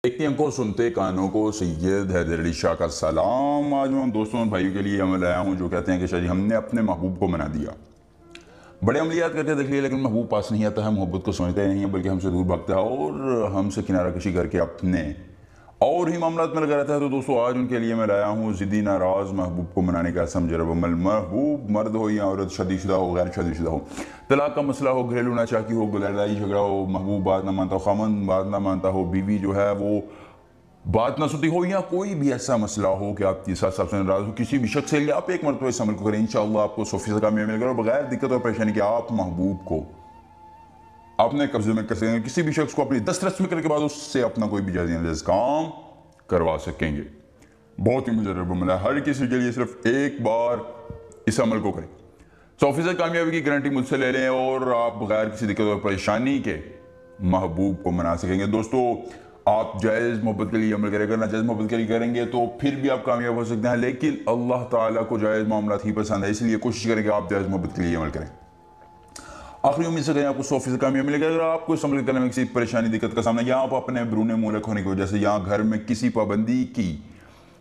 देखते को सुनते कानों को सैयद हैदर अली शाह का सलाम। आज मैं दोस्तों और भाइयों के लिए मैं लाया हूँ जो कहते हैं कि शाह जी हमने अपने महबूब को मना दिया, बड़े अमलियात करके देख लिए, लेकिन महबूब पास नहीं आता है, मोहब्बत को समझते नहीं है बल्कि हमसे दूर भागता है और हमसे किनारा कशी करके अपने और ही मामलात में लगा रहता है। तो दोस्तों आज उनके लिए मैं लाया हूँ ज़िद्दी नाराज़ महबूब को मनाने का समझरब अमल। महबूब मर्द हो या औरत, शादीशुदा हो गैर शादीशुदा हो, तलाक का मसला हो, घरेलू नाचाकी हो, लड़ाई झगड़ा हो, महबूब बात ना मानता हो, खामन बात ना मानता हो, बीवी जो है वो बात ना सुनती हो, या कोई भी ऐसा मसला हो कि आपके साथ सबसे नाराज़ हो किसी भी शख्स से लिए, आप एक मरतबा इस अमल को करें, इंशाअल्लाह आपको 100% कामयाबी मिलेगा और बगैर दिक्कत और परेशानी के आप महबूब को अपने कब्जे में कर सकेंगे। किसी भी शख्स को अपनी दस्तरस में करने के बाद उससे अपना कोई भी जायज़ काम करवा सकेंगे। बहुत ही मुजर्रब अमल है, हर किसी के लिए सिर्फ एक बार इस अमल को करें, 100% कामयाबी की गारंटी मुझसे ले लें और आप बगैर किसी दिक्कत और परेशानी के महबूब को मना सकेंगे। दोस्तों आप जायज़ मोहब्बत के लिए अमल करें, अगर नाजायज़ मोहब्बत के लिए करेंगे तो फिर भी आप कामयाब हो सकते हैं, लेकिन अल्लाह ताला को जायज़ मामलात ही पसंद है, इसलिए कोशिश करें कि आप जायज़ मोहब्बत के लिए अमल करें। आखिरी उम्मीद से कहें आपको 100% कामयाबी मिलेगा। अगर आपको इस अमल करने में किसी परेशानी दिक्कत का सामना, या आप अपने ब्रून मुलक होने की वजह से या घर में किसी पाबंदी की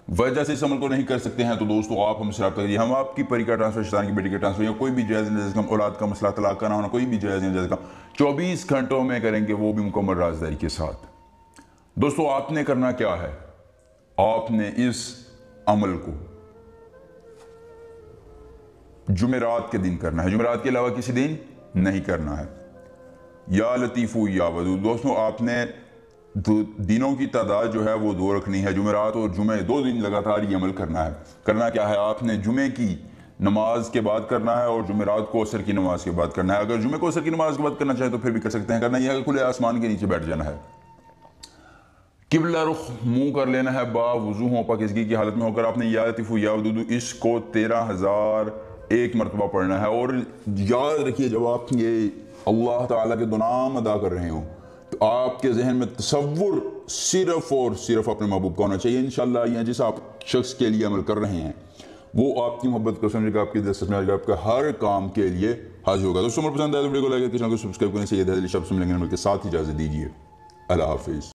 वजह से इस अमल को नहीं कर सकते हैं, तो दोस्तों आप हमसे रब्ता कीजिए। हम आपकी परी का ट्रांसफर, शैतान की बेटी का ट्रांसफर या कोई भी जायज़ नाजायज़ काम, औलाद का मसला, तलाक का ना होना, कोई भी जायज़ नाजायज़ काम 24 घंटों में करेंगे, वो भी मुकम्मल राजदारी के साथ। दोस्तों आपने करना क्या है, आपने इस अमल को जुमेरात के दिन करना है, जुमेरात के अलावा किसी दिन नहीं करना है। या लतीफ़ू या वदूद, दोस्तों आपने दिनों की तादाद जो है वो 2 रखनी है, जुमेरात और जुमे 2 दिन लगातार ये अमल करना है। करना क्या है, आपने जुमे की नमाज के बाद करना है और जुमेरात को असर की नमाज के बाद करना है। अगर जुमे को असर की नमाज के बाद करना चाहे तो फिर भी कर सकते हैं। करना यह है खुले आसमान के नीचे बैठ जाना है, किबला रुख मुंह कर लेना है, बावुजू हो, पाकिज़गी की हालत में होकर आपने या लतीफ़ू या वदूद इसको 13,001 मरतबा पढ़ना है। और याद रखिए जब आप ये अल्लाह ताला के दो नाम अदा कर रहे हो तो आपके जहन में तसव्वुर सिर्फ और सिर्फ अपने महबूब का होना चाहिए। इंशाअल्लाह या जिस आप शख्स के लिए अमल कर रहे हैं वो आपकी मोहब्बत को समझेगा, आपकी दस्तरस में आएगा, आपका हर काम के लिए हाजिर होगा। दोस्तों पसंद आया तो वीडियो को लाइक करके चैनल को सब्सक्राइब करें। सैयद हैदर अली शाह से मिलेंगे, के साथ इजाज़त दीजिए। अल्लाह हाफिज़।